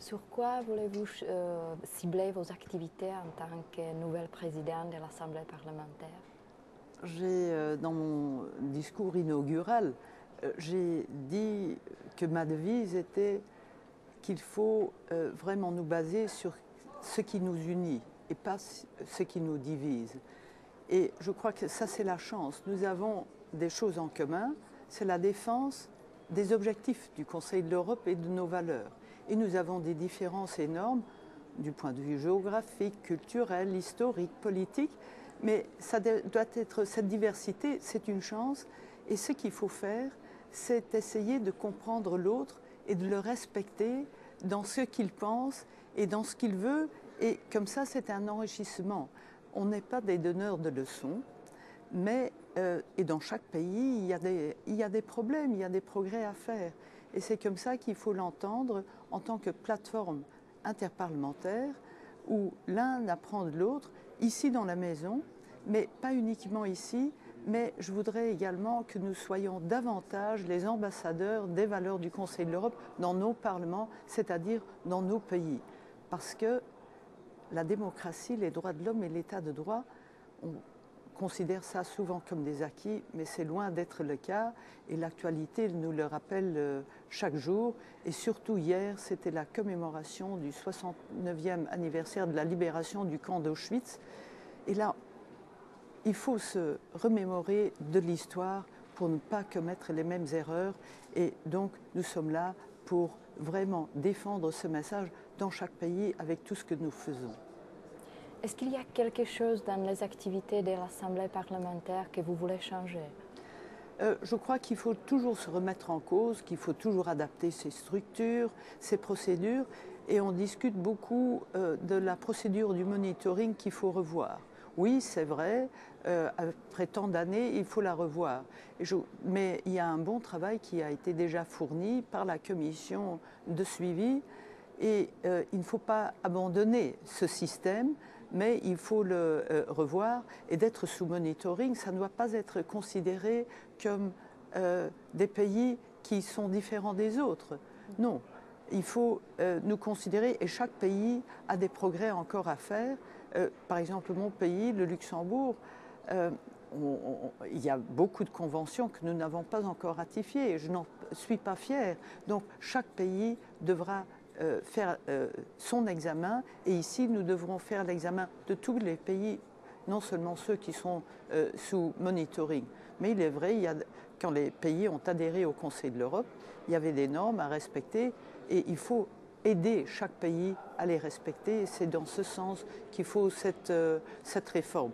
Sur quoi voulez-vous cibler vos activités en tant que nouvelle présidente de l'Assemblée parlementaire? Dans mon discours inaugural, j'ai dit que ma devise était qu'il faut vraiment nous baser sur ce qui nous unit et pas ce qui nous divise. Et je crois que ça, c'est la chance. Nous avons des choses en commun, c'est la défense des objectifs du Conseil de l'Europe et de nos valeurs. Et nous avons des différences énormes du point de vue géographique, culturel, historique, politique, mais cette diversité, c'est une chance. Et ce qu'il faut faire, c'est essayer de comprendre l'autre et de le respecter dans ce qu'il pense et dans ce qu'il veut. Et comme ça, c'est un enrichissement. On n'est pas des donneurs de leçons, mais et dans chaque pays, il y a des problèmes, il y a des progrès à faire. Et c'est comme ça qu'il faut l'entendre en tant que plateforme interparlementaire où l'un apprend de l'autre, ici dans la maison, mais pas uniquement ici, mais je voudrais également que nous soyons davantage les ambassadeurs des valeurs du Conseil de l'Europe dans nos parlements, c'est-à-dire dans nos pays. Parce que la démocratie, les droits de l'homme et l'état de droit, on considère ça souvent comme des acquis, mais c'est loin d'être le cas. Et l'actualité nous le rappelle chaque jour. Et surtout hier, c'était la commémoration du 69e anniversaire de la libération du camp d'Auschwitz. Et là, il faut se remémorer de l'histoire pour ne pas commettre les mêmes erreurs. Et donc, nous sommes là pour vraiment défendre ce message dans chaque pays avec tout ce que nous faisons. Est-ce qu'il y a quelque chose dans les activités de l'Assemblée parlementaire que vous voulez changer? Je crois qu'il faut toujours se remettre en cause, qu'il faut toujours adapter ses structures, ses procédures. Et on discute beaucoup de la procédure du monitoring qu'il faut revoir. Oui, c'est vrai, après tant d'années, il faut la revoir. Mais il y a un bon travail qui a été déjà fourni par la commission de suivi. Et il ne faut pas abandonner ce système, mais il faut le revoir. Et d'être sous monitoring, ça ne doit pas être considéré comme des pays qui sont différents des autres. Non, il faut nous considérer, et chaque pays a des progrès encore à faire. Par exemple, mon pays, le Luxembourg, il y a beaucoup de conventions que nous n'avons pas encore ratifiées et je n'en suis pas fière. Donc chaque pays devra faire son examen et ici nous devrons faire l'examen de tous les pays, non seulement ceux qui sont sous monitoring. Mais il est vrai, quand les pays ont adhéré au Conseil de l'Europe, il y avait des normes à respecter et il faut aider chaque pays à les respecter. Et c'est dans ce sens qu'il faut cette réforme.